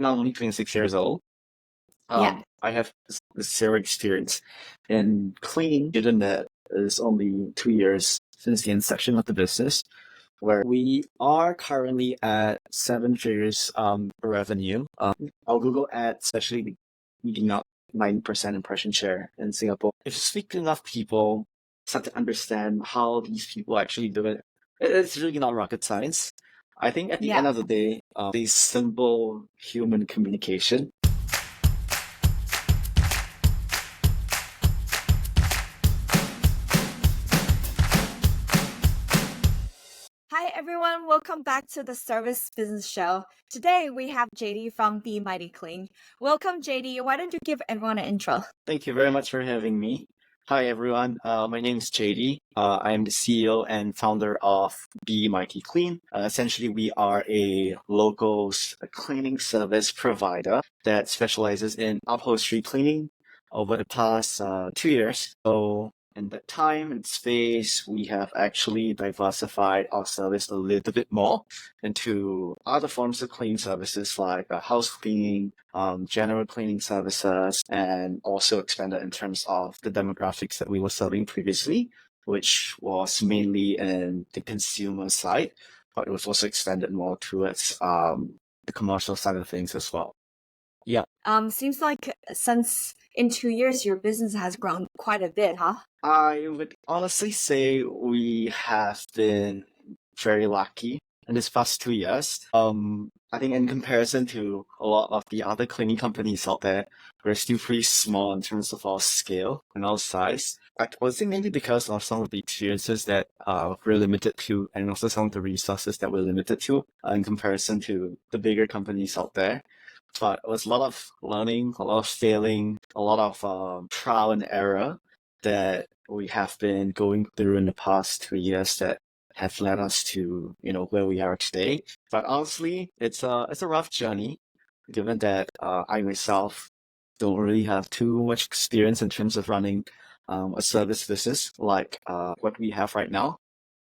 now I'm only 26 years old. Yeah. I have zero experience in cleaning, given that it's only 2 years since the inception of the business, where we are currently at seven figures revenue. Our Google Ads actually eating up 90% impression share in Singapore. If you speak to enough people, start to understand how these people actually do it, it's really not rocket science. I think at the end Yeah. of the day, the simple human communication. Hi, everyone. Welcome back to the Service Business Show. Today, we have Jady from Be Mitey Clean. Welcome, Jady. Why don't you give everyone an intro? Thank you very much for having me. Hi, everyone. My name is Jady. I am the CEO and founder of Be Mitey Clean. Essentially, we are a local cleaning service provider that specializes in upholstery cleaning over the past 2 years. So, in that time and space, we have actually diversified our service a little bit more into other forms of cleaning services like house cleaning, general cleaning services, and also expanded in terms of the demographics that we were serving previously, which was mainly in the consumer side, but it was also expanded more towards the commercial side of things as well. Yeah. Seems like since in 2 years, your business has grown quite a bit, huh? I would honestly say we have been very lucky in this past 2 years. I think in comparison to a lot of the other cleaning companies out there, we're still pretty small in terms of our scale and our size. I would say mainly because of some of the experiences that we're limited to, and also some of the resources that we're limited to in comparison to the bigger companies out there. But it was a lot of learning, a lot of failing, a lot of trial and error that we have been going through in the past 2 years that have led us to, where we are today. But honestly, it's a rough journey, given that I myself don't really have too much experience in terms of running a service business like what we have right now,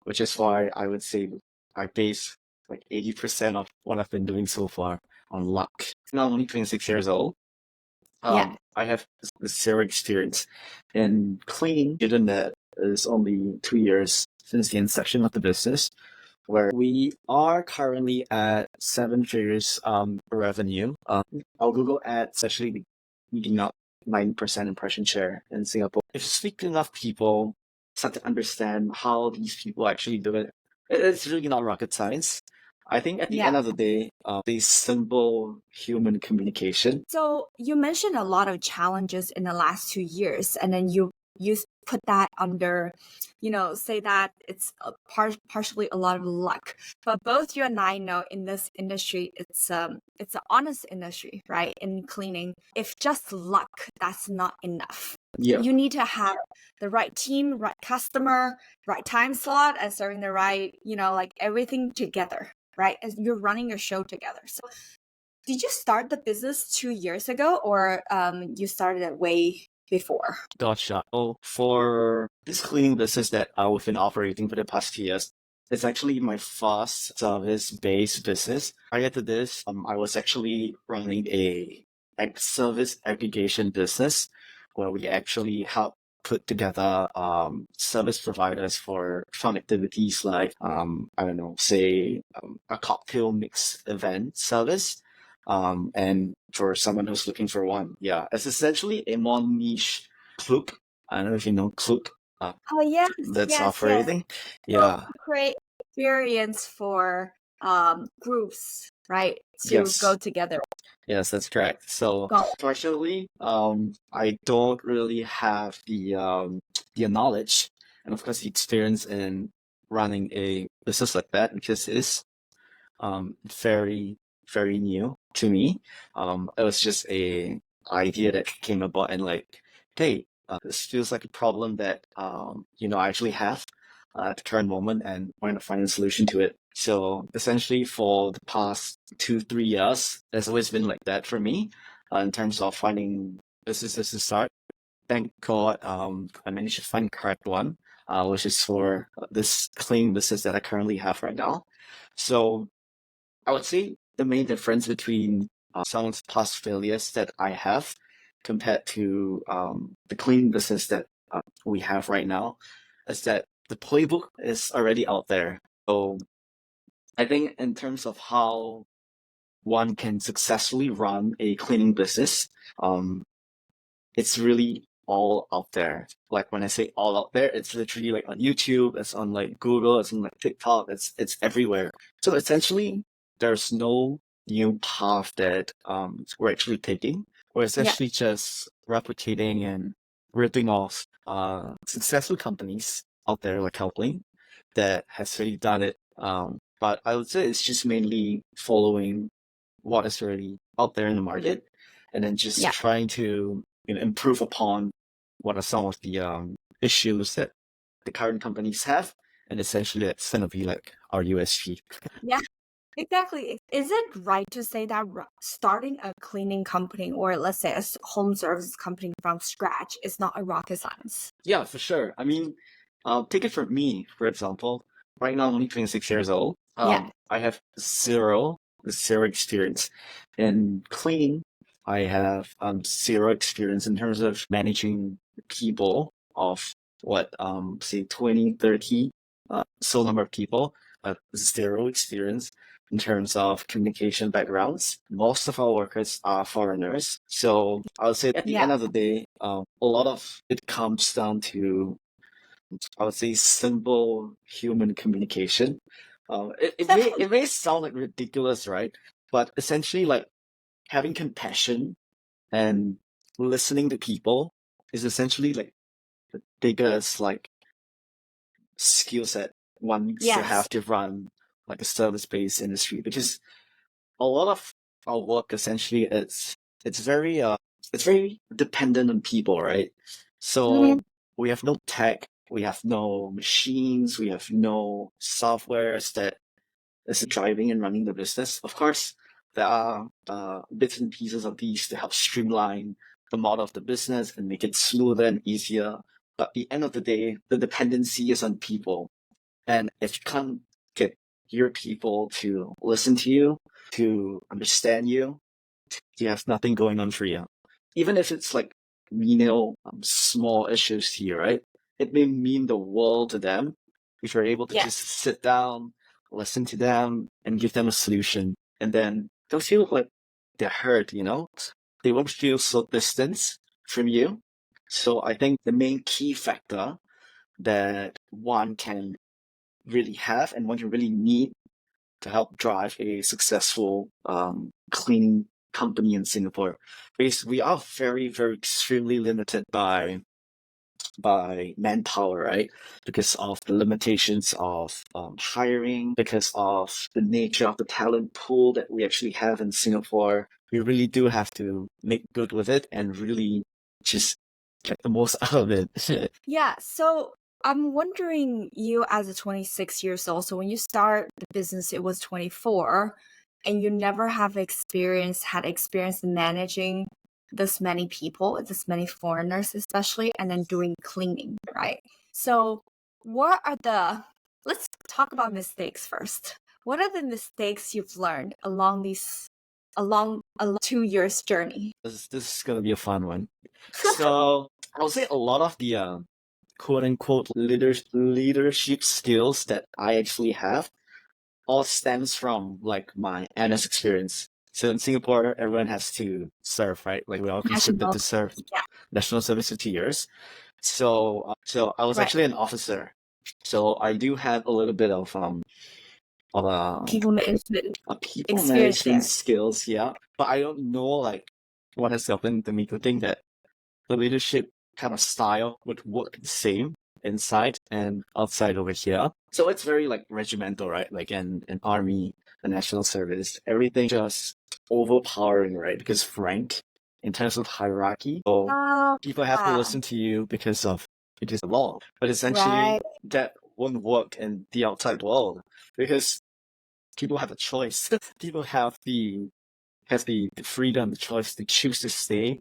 which is why I would say I base like 80% of what I've been doing so far on luck. Now I'm only 26 years old. Yeah. I have zero experience in cleaning, given that it's only 2 years since the inception of the business, where we are currently at seven figures revenue. Our Google Ads actually eating up 90% impression share in Singapore. If you speak to enough people, start to understand how these people actually do it, it's really not rocket science. I think at the end Yeah. of the day, the simple human communication. So you mentioned a lot of challenges in the last 2 years, and then you put that under, say that it's partially a lot of luck. But both you and I know in this industry, it's an honest industry, right? In cleaning, if just luck, that's not enough. Yeah. You need to have the right team, right customer, right time slot, and serving the right, like everything together, right? As you're running your show together. So did you start the business 2 years ago, or you started it way before? Gotcha. Oh, for this cleaning business that I've been operating for the past 2 years, it's actually my first service-based business. Prior to this, I was actually running a service aggregation business where we actually help put together service providers for fun activities like I don't know, say a cocktail mix event service. And for someone who's looking for one, yeah, it's essentially a more niche Klook. I don't know if you know Klook. Oh, yes, That's yes, yes. operating. Yeah. Create experience for groups, right? To Yes. go together. Yes, that's correct. So Go. partially, I don't really have the knowledge and of course the experience in running a business like that because it's very, very new to me. It was just a idea that came about and like, hey, this feels like a problem that I actually have at the current moment and want to find a solution to it. So essentially for the past 2, 3 years, it's always been like that for me in terms of finding businesses to start. Thank God, I managed to find the correct one, which is for this cleaning business that I currently have right now. So I would say the main difference between some of the past failures that I have compared to the cleaning business that we have right now is that the playbook is already out there. So I think in terms of how one can successfully run a cleaning business, um, it's really all out there. Like when I say all out there, it's literally like on YouTube, it's on like Google, it's on like TikTok, it's everywhere. So essentially, there's no new path that we're actually taking. We're Yeah. essentially just replicating and ripping off successful companies out there like Helpling that has already done it. But I would say it's just mainly following what is already out there in the market and then just Yeah. trying to improve upon what are some of the issues that the current companies have, and essentially that's going to be like our USP. Yeah. Exactly. Is it right to say that starting a cleaning company or let's say a home service company from scratch is not a rocket science? Yeah, for sure. I mean, take it from me, for example. Right now, I'm only 26 years old. Yeah. I have zero experience in cleaning. I have zero experience in terms of managing people of what say 20, 30 so number of people. Zero experience in terms of communication backgrounds. Most of our workers are foreigners. So I would say at the Yeah. end of the day, a lot of it comes down to, I would say, simple human communication. It may sound like ridiculous, right? But essentially, like having compassion and listening to people is essentially like the biggest like skill set one needs to Yes. have to run like a service-based industry, because a lot of our work essentially it's very it's very dependent on people, right? Mhm. So we have no tech, we have no machines, we have no softwares that is driving and running the business. Of course, there are bits and pieces of these to help streamline the model of the business and make it smoother and easier. But at the end of the day, the dependency is on people. And if you can't get your people to listen to you, to understand you, you have nothing going on for you. Even if it's like, small issues to you, right? It may mean the world to them if you're able to Yeah. just sit down, listen to them, and give them a solution. And then they'll feel like they're heard. They won't feel so distant from you. So I think the main key factor that one can really have and one can really need to help drive a successful cleaning company in Singapore. Because we are very, very extremely limited by manpower, right? Because of the limitations of hiring, because of the nature of the talent pool that we actually have in Singapore. We really do have to make good with it and really just get the most out of it. Yeah. So I'm wondering, you as a 26 years old, so when you start the business, it was 24, and you never had experience in managing this many people, this many foreigners especially, and then doing cleaning, right? So let's talk about mistakes first. What are the mistakes you've learned along a 2 years journey? This is gonna be a fun one. So I would say a lot of the quote unquote leadership skills that I actually have all stems from like my NS experience. So in Singapore, everyone has to serve, right? Like we're all conscripted National. to serve Yeah. national service for 2 years. So I was Right. actually an officer. So I do have a little bit of People management people experience management there. skills, yeah. But I don't know like what has happened to me to think that the leadership kind of style would work the same inside and outside over here. So it's very like regimental, right? Like in army, the national service, everything just overpowering, right? Because rank in terms of hierarchy. So people have to Yeah. listen to you because of it is the law. But essentially Right. that won't work in the outside world because people have a choice. People have the freedom, the choice to choose to stay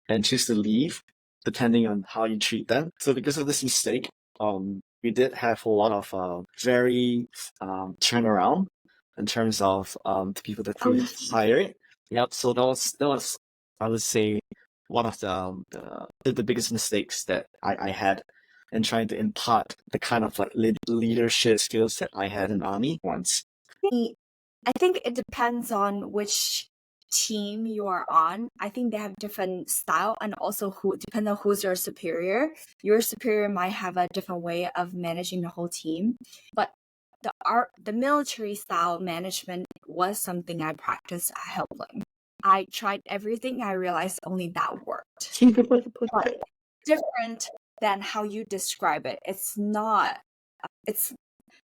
and choose to leave depending on how you treat them. So because of this mistake, we did have a lot of very turnaround in terms of the people that we Oh, hired. Yep. So that was I would say one of the biggest mistakes that I had in trying to impart the kind of like leadership skills that I had in army once. I think it depends on which team you are on. I think they have different style, and also who depend on who's your superior. Your superior might have a different way of managing the whole team. But the military style management was something I practiced at Helpling. I tried everything. I realized only that worked. But different than how you describe it. It's not. It's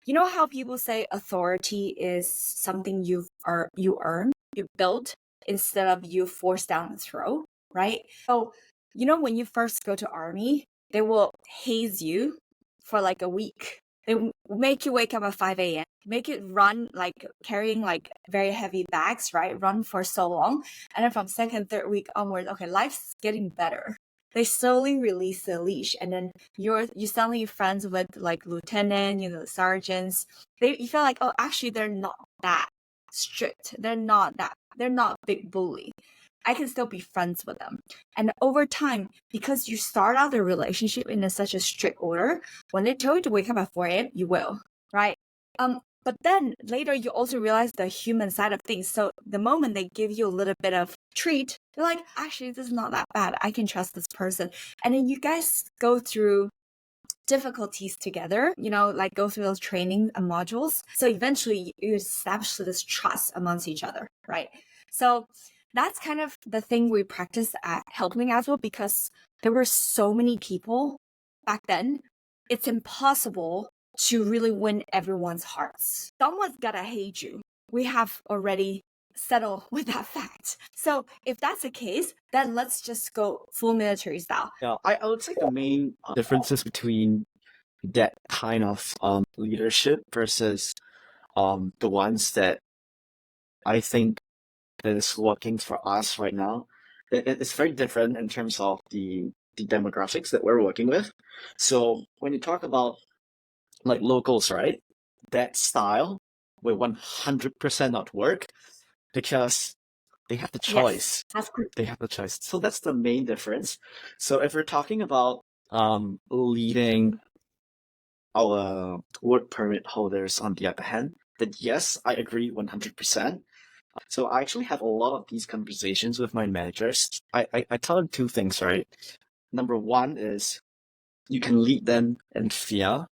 you know how people say authority is something you earn, you build instead of you force down the throat, right? So, when you first go to army, they will haze you for like a week. They make you wake up at 5 a.m., make it run like carrying like very heavy bags, right? Run for so long. And then from second, third week onward, okay, life's getting better. They slowly release the leash, and then you suddenly friends with like lieutenant, sergeants. You feel like, oh, actually they're not that strict. They're not big bully. I can still be friends with them. And over time, because you start out the relationship in such a strict order, when they tell you to wake up at 4 a.m., you will, right? But then later you also realize the human side of things. So the moment they give you a little bit of treat, you're like, actually, this is not that bad. I can trust this person. And then you guys go through difficulties together, like go through those training modules. So eventually you establish this trust amongst each other, right? So that's kind of the thing we practice at Helping as well, because there were so many people back then. It's impossible to really win everyone's hearts. Someone's gotta hate you. We have already settled with that fact. So if that's the case, then let's just go full military style. Yeah, I would say the main differences between that kind of leadership versus the ones that I think that is working for us right now. It's very different in terms of the demographics that we're working with. So when you talk about like locals, right? That style will 100% not work because they have the Yes, choice. that's good. They have the choice. So that's the main difference. So if we're talking about leading our work permit holders on the other hand, then yes, I agree 100%. So I actually have a lot of these conversations with my managers. I tell them two things, right? Number one is you can lead them in fear,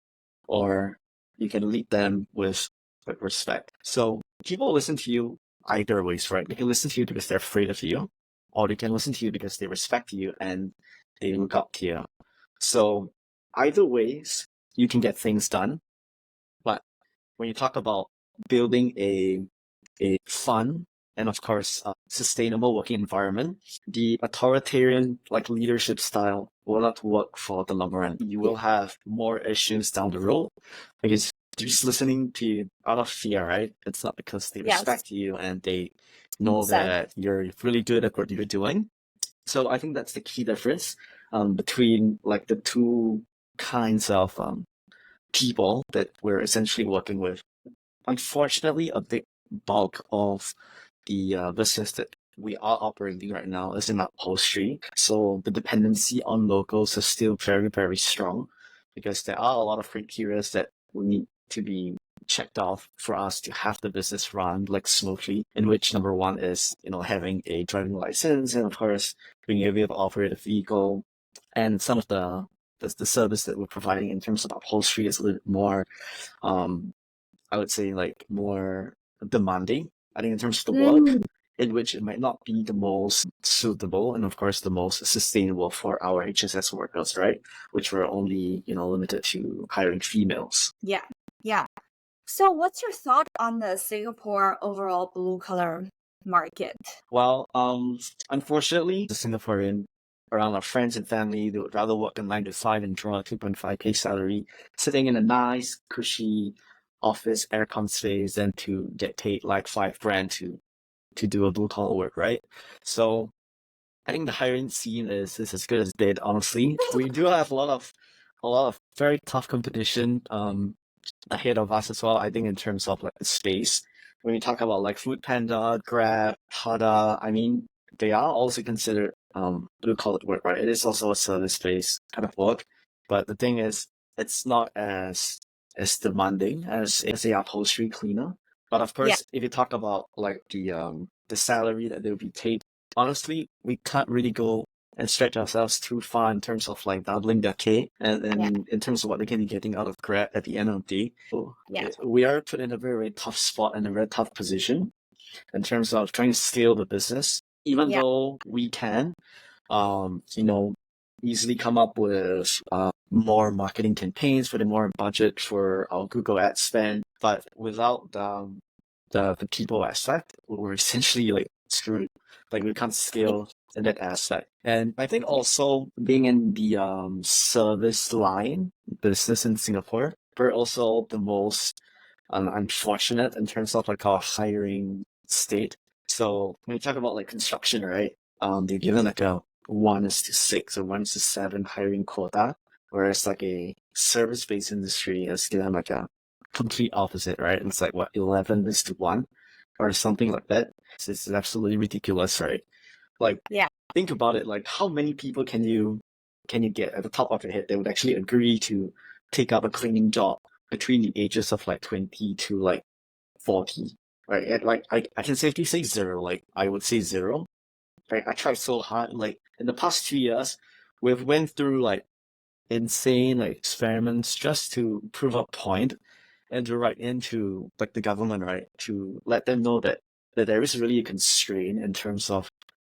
or you can lead them with respect. So people listen to you either ways, right? They can listen to you because they're afraid of you, or they can listen to you because they respect you and they look up to you. So either ways, you can get things done. But when you talk about building a fun and of course sustainable working environment, the authoritarian like leadership style will not work for the long run. You will have more issues down the road because they're just listening to you out of fear, right? It's not because they Yes, respect you and they know 100%. that you're really good at what you're doing. So I think that's the key difference between like the two kinds of people that we're essentially working with. Unfortunately, a big bulk of the business that we are operating right now is in upholstery. So the dependency on locals is still very, very strong because there are a lot of criteria that we need to be checked off for us to have the business run like smoothly, in which number one is, having a driving license and of course being able to operate a vehicle, and some of the service that we're providing in terms of upholstery is a little bit more I would say like more demanding. I think in terms of the work, in which it might not be the most suitable and of course the most sustainable for our HSS workers, right? Which we're only, limited to hiring females. Yeah, yeah. So what's your thought on the Singapore overall blue collar market? Well, unfortunately, the Singaporean around our friends and family, they would rather work a 9 to 5 and draw a 2.5K salary, sitting in a nice, cushy office aircon space than to get paid like 5 grand to do a blue collar work, right? So I think the hiring scene is as good as dead, honestly. We do have a lot of very tough competition ahead of us as well. I think in terms of like the space, when we talk about like Food Panda, Grab, Tada, I mean, they are also considered blue collar work, right? It is also a service based kind of work, but the thing is, it's not as demanding as a upholstery cleaner. But of Yeah, course, if you talk about like the salary that they'll be paid, honestly, we can't really go and stretch ourselves too far in terms of like doubling their pay yeah, and in terms of what they can be getting out of Grab at the end of the day. So yeah, we are put in a very, very tough spot and a very tough position in terms of trying to scale the business, even yeah, though we can, you know, easily come up with more marketing campaigns, putting more budget for our Google ad spend, but without the people aspect, we're essentially like screwed. Like we can't yeah, scale in that aspect. And I think also being in the service line business in Singapore, we're also the most unfortunate in terms of like our hiring state. So when you talk about like construction, right? They're given like a 1:6 or 1:7 hiring quota, whereas like a service-based industry is given like a complete opposite, right? It's like what 11:1 or something like that. It's absolutely ridiculous, right? Like yeah, think about it, like how many people can you get at the top of your head that would actually agree to take up a cleaning job between the ages of like 20 to like 40, right? And like I can safely say zero. Like I would say zero. Right? I tried so hard. Like in the past 2 years, we've went through like insane like experiments just to prove a point and to write into like the government, right? To let them know that there is really a constraint in terms of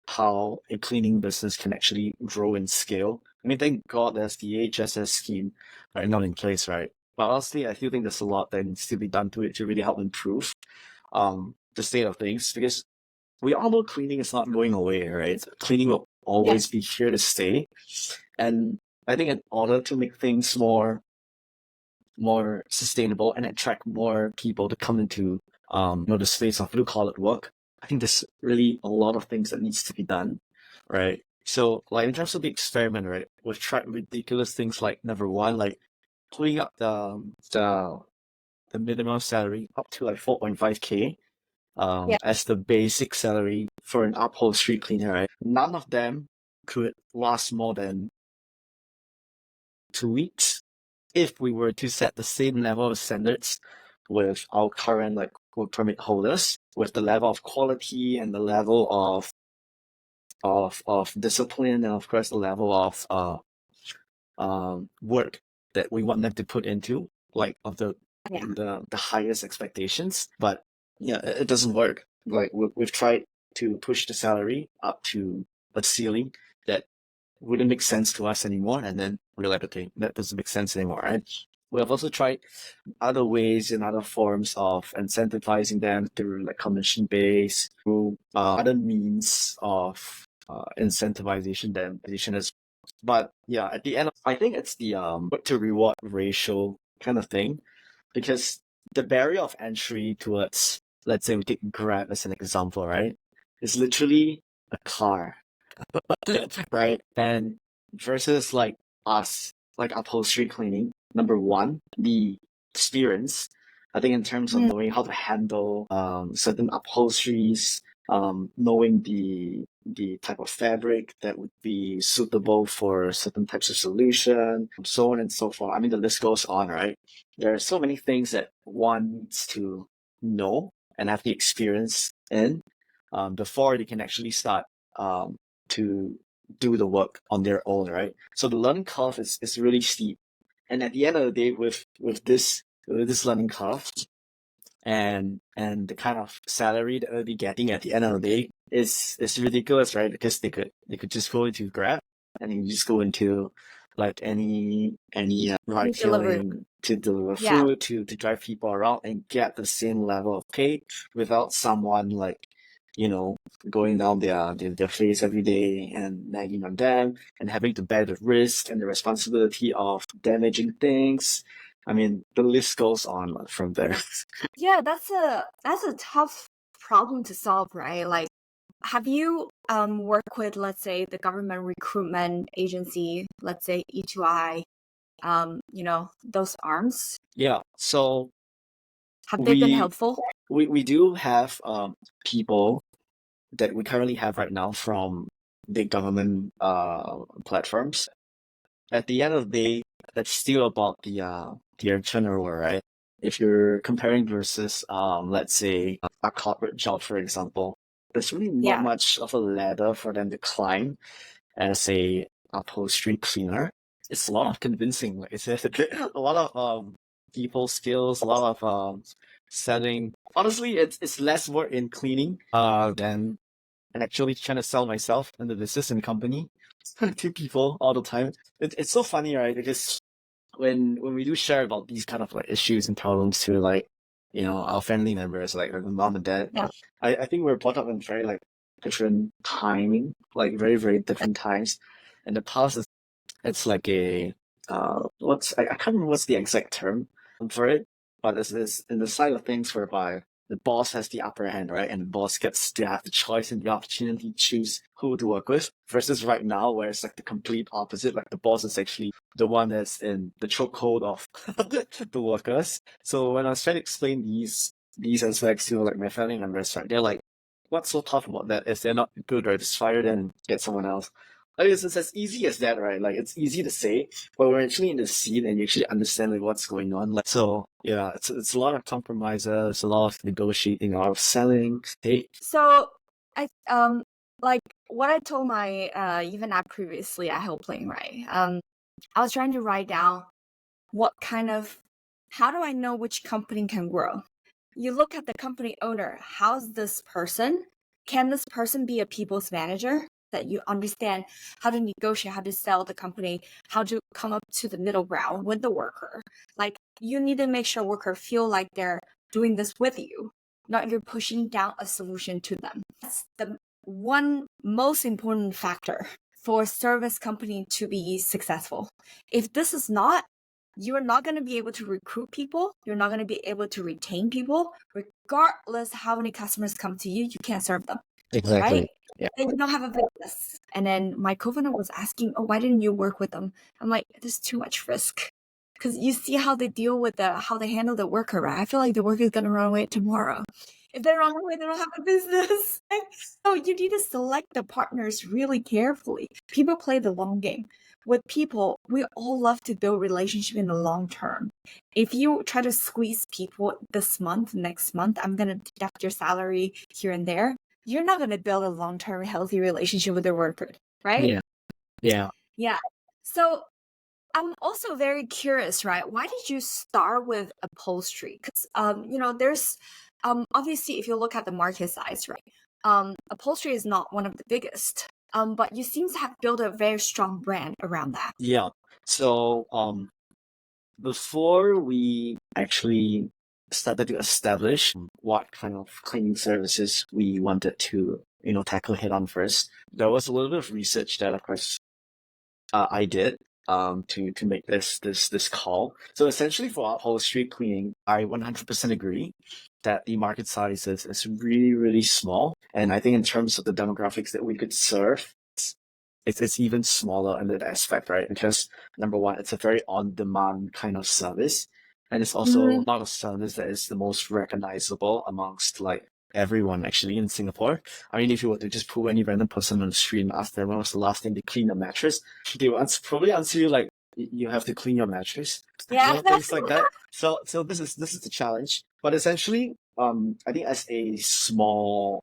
how a cleaning business can actually grow and scale. I mean, thank God there's the HSS scheme right now in place, right? But honestly, I still think there's a lot that needs to be done to it to really help improve the state of things because we all know cleaning is not going away, right? Cleaning will yeah, always be here to stay. And I think in order to make things more sustainable and attract more people to come into the space of blue collar work, I think there's really a lot of things that needs to be done, right? So like in terms of the experiment, right, we've tried ridiculous things like number one, like putting up the minimum salary up to like 4.5K yeah, as the basic salary for an upholstery cleaner, right? None of them could last more than 2 weeks if we were to set the same level of standards with our current like work permit holders, with the level of quality and the level of discipline and of course the level of work that we want them to put into, like of yeah, the highest expectations. But yeah, it doesn't work. Like we've tried to push the salary up to a ceiling that wouldn't make sense to us anymore, and then we're like, okay, that doesn't make sense anymore, right? We have also tried other ways and other forms of incentivizing them through like commission base, through other means of incentivization them as. But yeah, at the end, I think it's the work to reward ratio kind of thing, because the barrier of entry towards, let's say we take Grab as an example, right? It's literally a car, right? And versus like us, like upholstery cleaning, number one, the experience. I think in terms of mm, knowing how to handle certain upholsteries, knowing the type of fabric that would be suitable for certain types of solution, so on and so forth. I mean, the list goes on, right? There are so many things that one needs to know and have the experience in before they can actually start um, to do the work on their own, right? So the learning curve is really steep. And at the end of the day, with this learning curve and the kind of salary that they'll be getting at the end of the day is ridiculous, right? Because they could just go into Grab and you just go into like any ride food delivery. hailing to deliver Yeah, food to drive people around and get the same level of pay without someone like going down their face every day and nagging on them and having to bear the risk and the responsibility of damaging things. I mean, the list goes on from there. yeah, that's a tough problem to solve, right? Like, have you worked with, let's say, the government recruitment agency, let's say E2I, those arms? Yeah, so Have they been we helpful? we do have people that we currently have right now from the government platforms. At the end of the day, that's still about the turnover, right? If you're comparing versus let's say a corporate job, for example, there's really not Yeah. much of a ladder for them to climb as a upholstery cleaner. It's a lot of convincing, like I said, a lot of people skills, a lot of selling. Honestly, it's less work in cleaning than and actually trying to sell myself and the business and company to people all the time. It's so funny, right? Because when we do share about these kind of like issues and problems to like our family members, like my mom and dad, Yeah. I think we're brought up in very like different timing, like very very different times. In the past, it's like a I can't remember what's the exact term for it, but it's this in the side of things whereby the boss has the upper hand, right? And the boss gets to have the choice and the opportunity to choose who to work with. Versus right now, where it's like the complete opposite. Like the boss is actually the one that's in the chokehold of the workers. So when I was trying to explain these aspects to like my family members, right, they're like, "What's so tough about that? If they're not good, right, just fire them and get someone else." Like it's as easy as that, right? Like it's easy to say, but we're actually in the scene and you actually understand like what's going on. Like so, yeah, it's a lot of compromises, a lot of negotiating, a lot of selling. Hey, So I like what I told my even at previously at Help Playing, right? I was trying to write down what kind of how do I know which company can grow? You look at the company owner, how's this person? Can this person be a people's manager? That you understand how to negotiate, how to sell the company, how to come up to the middle ground with the worker. Like you need to make sure worker feel like they're doing this with you, not you're pushing down a solution to them. That's the one most important factor for a service company to be successful. If this is not, you're not going to be able to recruit people. You're not going to be able to retain people. Regardless how many customers come to you, you can't serve them, right? exactly. Yeah. Then you don't have a business. And then my co-founder was asking, oh, why didn't you work with them? I'm like, there's too much risk. Because you see how they deal with how they handle the worker, right? I feel like the worker is going to run away tomorrow. If they run away, they don't have a business. So you need to select the partners really carefully. People play the long game. With people, we all love to build relationship in the long term. If you try to squeeze people this month, next month, I'm going to deduct your salary here and there, you're not going to build a long-term healthy relationship with the worker, right? Yeah. Yeah. Yeah. So I'm also very curious, right? Why did you start with upholstery? Because there's obviously if you look at the market size, right? Upholstery is not one of the biggest. But you seem to have built a very strong brand around that. Yeah. So before we actually started to establish what kind of cleaning services we wanted to tackle head on first, there was a little bit of research that of course I did to make this call. So essentially for upholstery cleaning, I 100% agree that the market size is really really small, and I think in terms of the demographics that we could serve, it's even smaller in that aspect, right? Because number one, it's a very on-demand kind of service, and it's also not a service that is the most recognizable amongst like everyone actually in Singapore. I mean, if you were to just pull any random person on the street and ask them when was the last time they cleaned a mattress, they will probably answer you like, you have to clean your mattress," Yeah. things like that. So this is the challenge. But essentially, I think as a small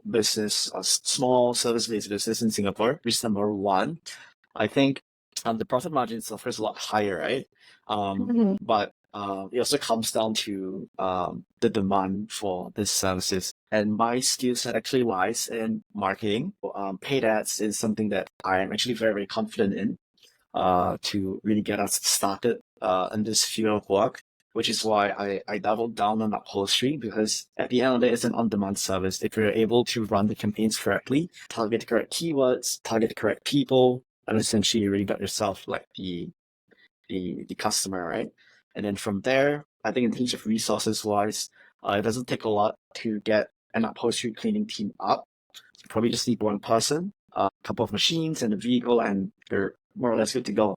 business, a small service-based business in Singapore, which is number one, I think the profit margin is of course a lot higher, right? But it also comes down to the demand for these services. And my skill set actually lies in marketing. Paid ads is something that I am actually very, very confident in to really get us started in this field of work, which is why I doubled down on upholstery, because at the end of the day, it's an on-demand service. If you're able to run the campaigns correctly, target the correct keywords, target the correct people, and essentially you really got yourself like the customer, right? And then from there, I think in terms of resources wise, it doesn't take a lot to get an upholstery cleaning team up. You probably just need one person, a couple of machines and a vehicle, and you're more or less good to go.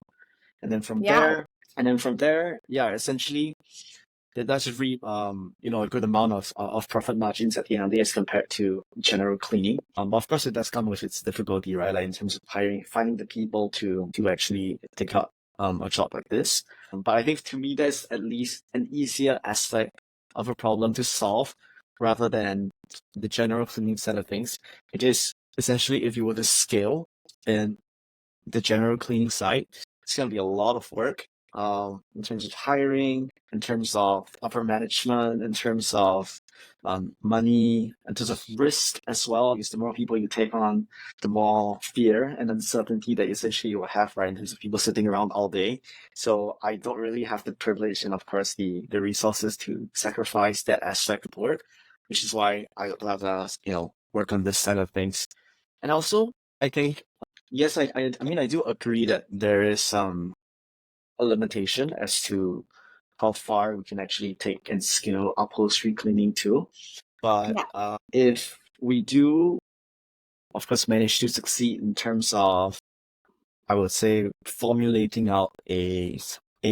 And then from Yeah. there, yeah, essentially, that does reap a good amount of profit margins at the end of the day as compared to general cleaning. But of course it does come with its difficulty, right? Like in terms of finding the people to actually take up a job like this. But I think to me that's at least an easier aspect of a problem to solve rather than the general cleaning side of things. It is essentially if you were to scale in the general cleaning side, it's going to be a lot of work in terms of hiring, in terms of upper management, in terms of money, in terms of risk as well. Because the more people you take on, the more fear and uncertainty that essentially you will have, right, in terms of people sitting around all day. So I don't really have the privilege and, of course, the resources to sacrifice that aspect of work, which is why I would rather, work on this side of things. And also, I think, yes, I mean, I do agree that there is a limitation as to how far we can actually take and scale upholstery cleaning to. But Yeah. if we do, of course, manage to succeed in terms of, I would say, formulating out a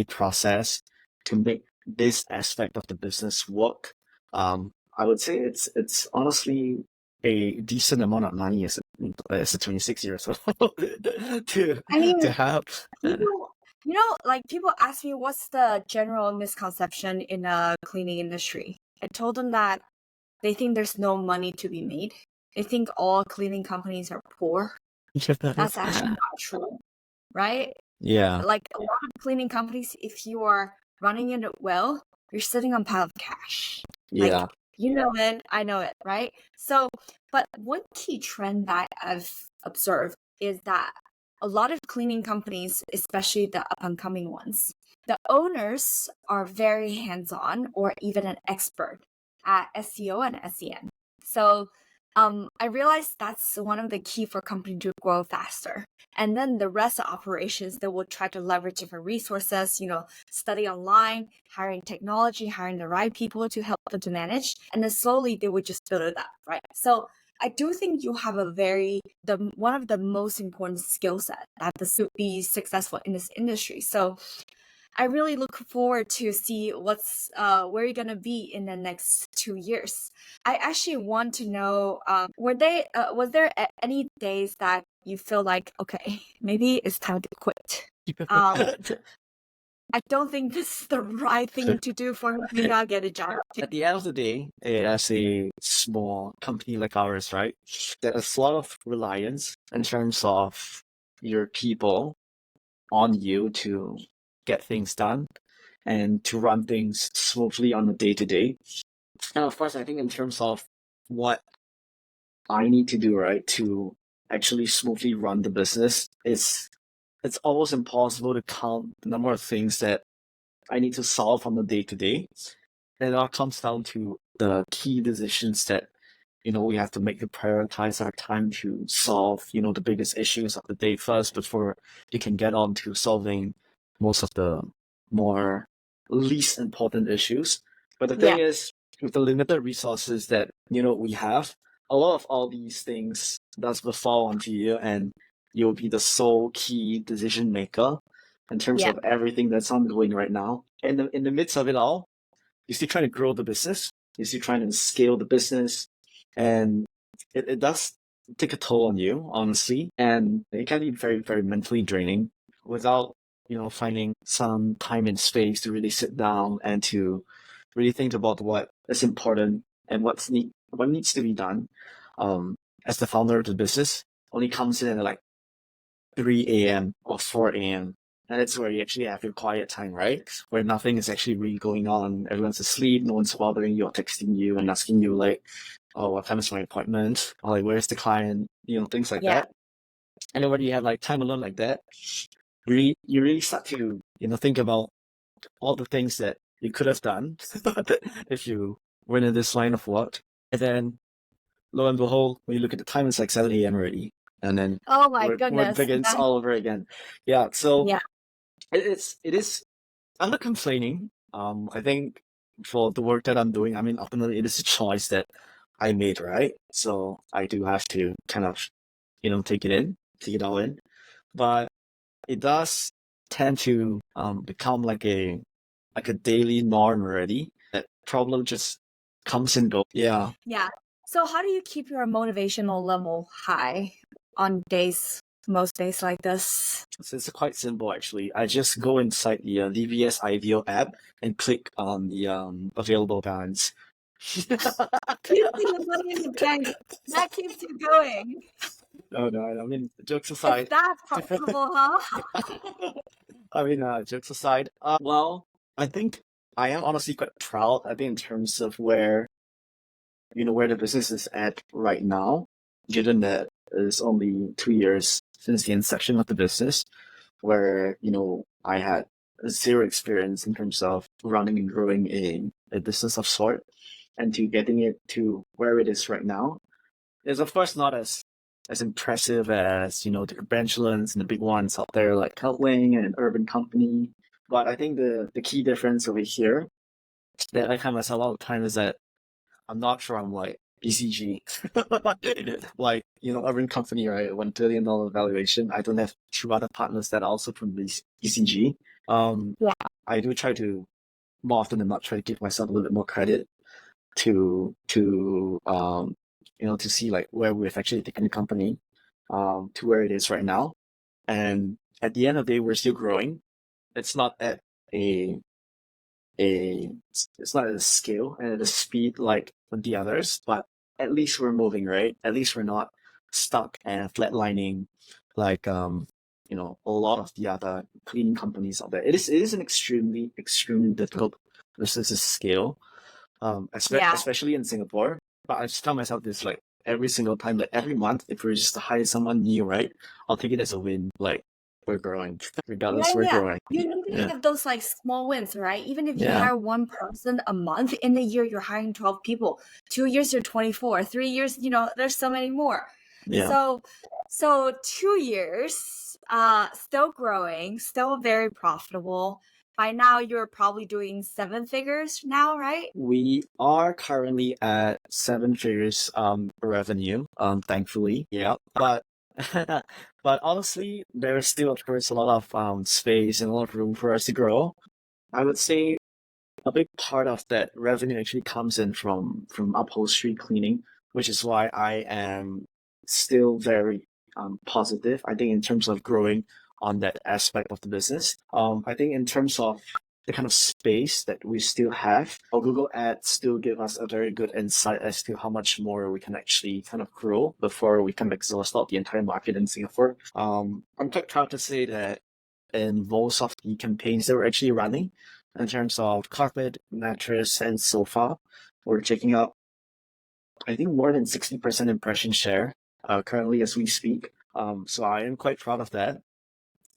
process to make this aspect of the business work, I would say it's honestly a decent amount of money as a 26-year-old to I mean, to have. like people ask me what's the general misconception in the cleaning industry. I told them that they think there's no money to be made. They think all cleaning companies are poor. That's actually not true, right? Yeah, Like a lot of cleaning companies, if you are running it well, you're sitting on pile of cash. Like yeah. you know it, I know it, right? So, but one key trend that I've observed is that a lot of cleaning companies, especially the up and coming ones, the owners are very hands on or even an expert at SEO and SEM. So, I realized that's one of the key for company to grow faster. And then the rest of operations, they will try to leverage different resources, study online, hiring technology, hiring the right people to help them to manage. And then slowly they would just build it up, right? So I do think you have one of the most important skill set that to be successful in this industry. So I really look forward to see what's where you're gonna be in the next 2 years. I actually want to know, was there any days that you feel like, okay, maybe it's time to quit? Um, I don't think this is the right thing to do for me. Maybe I'll get a job. At the end of the day, as a small company like ours, right, there's a lot of reliance in terms of your people on you to get things done and to run things smoothly on a day-to-day. And of course, I think in terms of what I need to do, right, to actually smoothly run the business, it's almost impossible to count the number of things that I need to solve on the day-to-day. And it all comes down to the key decisions that we have to make to prioritize our time to solve the biggest issues of the day first before you can get on to solving most of the more least important issues. But the Yeah, thing is, with the limited resources that we have, a lot of all these things does fall onto you, and you'll be the sole key decision maker in terms yeah, of everything that's ongoing right now. And in the midst of it all, you're still trying to grow the business. You're still trying to scale the business. And it does take a toll on you, honestly. And it can be very, very mentally draining without, finding some time and space to really sit down and to really think about what is important and what needs to be done. As the founder of the business, only comes in at like 3 a.m. or 4 a.m. And it's where you actually have your quiet time, right? Where nothing is actually really going on. Everyone's asleep, no one's bothering you or texting you and asking you like, oh, what time is my appointment? Or like, where's the client? Things like yeah, that. And then when you have like time alone like that, you really start to, think about all the things that you could have done if you went in this line of work. And then lo and behold, when you look at the time, it's like 7 a.m. already. And then oh my work goodness. begins all over again. Yeah. So Yeah, it is, I'm not complaining. I think for the work that I'm doing, I mean, ultimately it is a choice that I made, right? So I do have to kind of, take it all in. But it does tend to become like a like a daily norm already. That problem just comes and goes. Yeah. Yeah. So how do you keep your motivational level high on most days like this? So it's quite simple actually. I just go inside the DBS IVO app and click on the available balance. You see the money in the bank. That keeps you going. No, I mean, jokes It's aside. that profitable, huh? I mean, jokes aside. Well, I think I am honestly quite proud. I think in terms of where the business is at right now, given that it's only 2 years since the inception of the business, where, I had zero experience in terms of running and growing a business of sort, and to getting it to where it is right now is of course not as impressive as, the Benchlands and the big ones out there like Helpling and Urban Company. But I think the key difference over here that I find myself all the time is that I'm not sure I'm like BCG. Like, Urban Company, right? $1 billion valuation. I don't have two other partners that are also from BCG. Yeah. I do try to more often than not try to give myself a little bit more credit to see like where we've actually taken the company to where it is right now. And at the end of the day, we're still growing. It's not at a it's not at a scale and at a speed like the others, but at least we're moving, right? At least we're not stuck and flatlining like a lot of the other cleaning companies out there. It is an extremely difficult business to scale, Yeah. especially in Singapore. But I just tell myself this like every single time, like every month, if we're just to hire someone new, right? I'll take it as a win. Like we're growing, regardless, we're Yeah. growing. You need to Yeah, have those like small wins, right? Even if you yeah, hire one person a month, in a year you're hiring 12 people. 2 years you're 24. 3 years, there's so many more. yeah. So 2 years, still growing, still very profitable. By now you're probably doing 7 figures now, right? We are currently at 7 figures revenue, thankfully. Yeah. But but honestly, there's still of course a lot of space and a lot of room for us to grow. I would say a big part of that revenue actually comes in from upholstery cleaning, which is why I am still very positive. I think in terms of growing on that aspect of the business. I think in terms of the kind of space that we still have, our Google Ads still give us a very good insight as to how much more we can actually kind of grow before we can exhaust out the entire market in Singapore. I'm quite proud to say that in most of the campaigns that we're actually running, in terms of carpet, mattress, and sofa, we're checking out, I think, more than 60% impression share currently as we speak. So I am quite proud of that.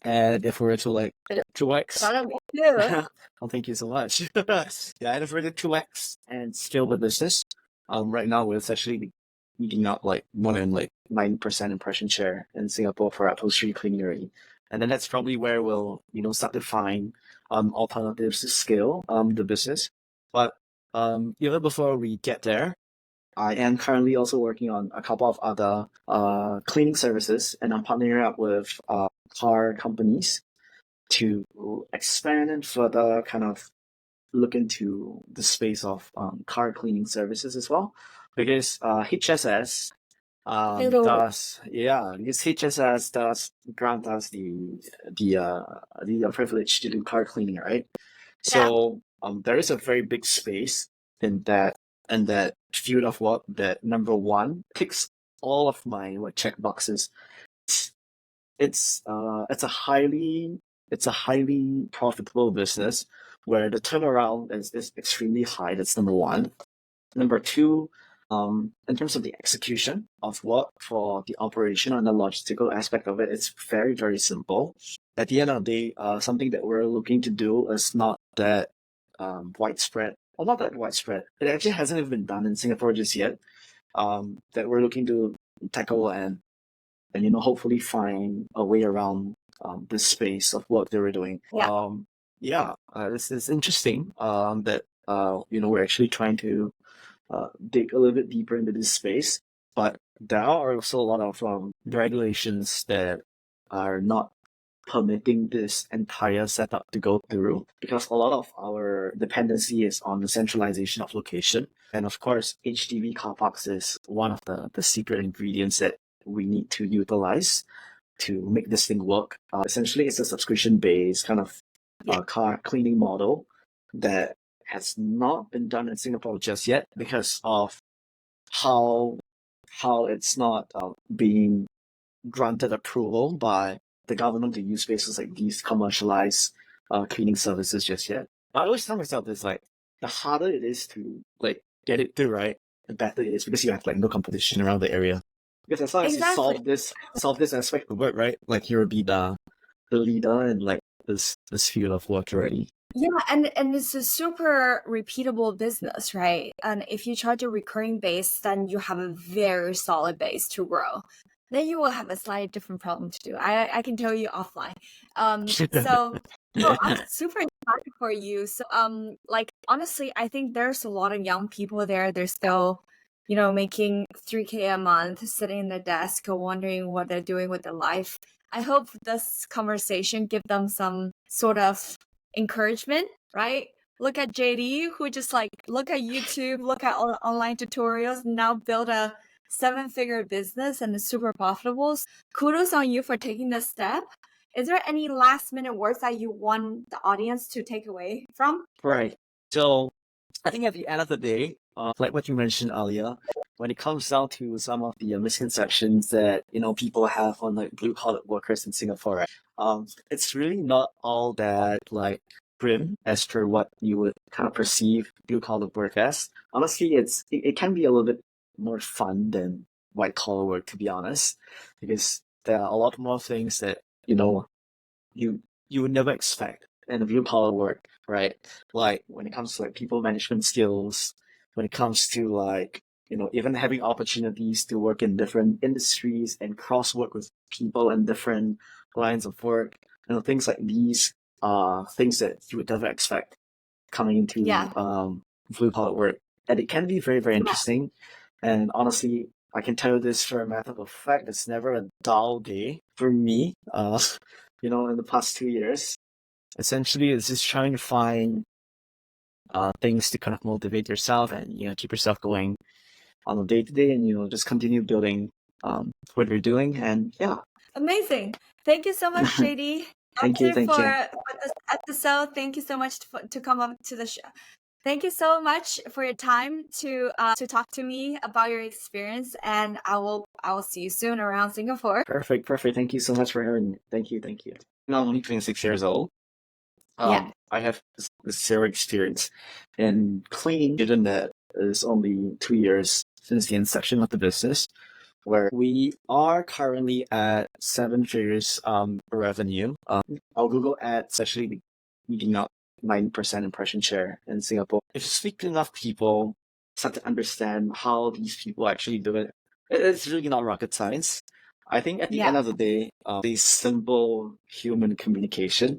And if we were to like 2x, Proud of you too. well, thank you so much. Yeah, and if we were to 2x and scale the business, right now we're actually eating up like more than like 9% impression share in Singapore for upholstery cleaning already. And then that's probably where we'll, start to find alternatives to scale the business. But even before we get there, I am currently also working on a couple of other cleaning services, and I'm partnering up with car companies to expand and further kind of look into the space of car cleaning services as well. Because HSS Hello. because HSS does grant us the privilege to do car cleaning, right? Yeah. So there is a very big space in that field of work that number one ticks all of my check boxes. It's a highly profitable business where the turnaround is extremely high. That's number one. Number two, in terms of the execution of work for the operation and the logistical aspect of it, it's very, very simple. At the end of the day, something that we're looking to do is not that widespread, or not that widespread. It actually hasn't even been done in Singapore just yet. That we're looking to tackle and hopefully find a way around this space of work that we're doing. Yeah. It's interesting that we're actually trying to dig a little bit deeper into this space, but there are also a lot of regulations that are not permitting this entire setup to go through, because a lot of our dependency is on the centralization of location. And of course, HDB car parks is one of the secret ingredients that we need to utilize to make this thing work. Essentially, it's a subscription-based kind of car cleaning model that has not been done in Singapore just yet because of how it's not being granted approval by the government to use spaces like these commercialized cleaning services just yet. I always tell myself this, like, the harder it is to like get it through, right, the better it is, because you have like no competition around the area. Because as long as you solve this aspect of work, right, like you'll be the leader in like this field of work already. Yeah, and it's a super repeatable business, right? And if you charge a recurring base, then you have a very solid base to grow. Then you will have a slightly different problem to do. I can tell you offline. So I'm super excited for you. So like honestly, I think there's a lot of young people there. They're still, making 3K a month, sitting in the desk, wondering what they're doing with their life. I hope this conversation give them some sort of encouragement, right? Look at Jady, who just like look at YouTube, look at all online tutorials, now build a 7-figure business and is super profitable. Kudos on you for taking this step. Is there any last minute words that you want the audience to take away from? Right. So I think at the end of the day, like what you mentioned earlier, when it comes down to some of the misconceptions that people have on like blue collar workers in Singapore, right? It's really not all that like grim as per what you would kind of perceive blue collar work as. Honestly, it can be a little bit more fun than white collar work, to be honest, because there are a lot more things that you would never expect in blue collar work, right? Like when it comes to like people management skills, when it comes to like even having opportunities to work in different industries and cross work with people in different lines of work, things like these are things that you would never expect coming into blue collar work, and it can be very, very interesting. And honestly, I can tell you this for a matter of fact, it's never a dull day for me. In the past 2 years, essentially, it's just trying to find things to kind of motivate yourself and keep yourself going on a day to day, and just continue building what you're doing. And yeah, amazing. Thank you so much, Jady. Thank you. For this episode. Thank you so much to come up to the show. Thank you so much for your time to talk to me about your experience, and I will see you soon around Singapore. Perfect. Thank you so much for having me. Thank you. Now I'm only 26 years old. I have zero experience in cleaning, given that it's only 2 years since the inception of the business, where we are currently at 7 figures revenue. Our Google Ads actually beating out 9% impression share in Singapore. If you speak to enough people, start to understand how these people actually do it, it's really not rocket science. I think at the end of the day, the simple human communication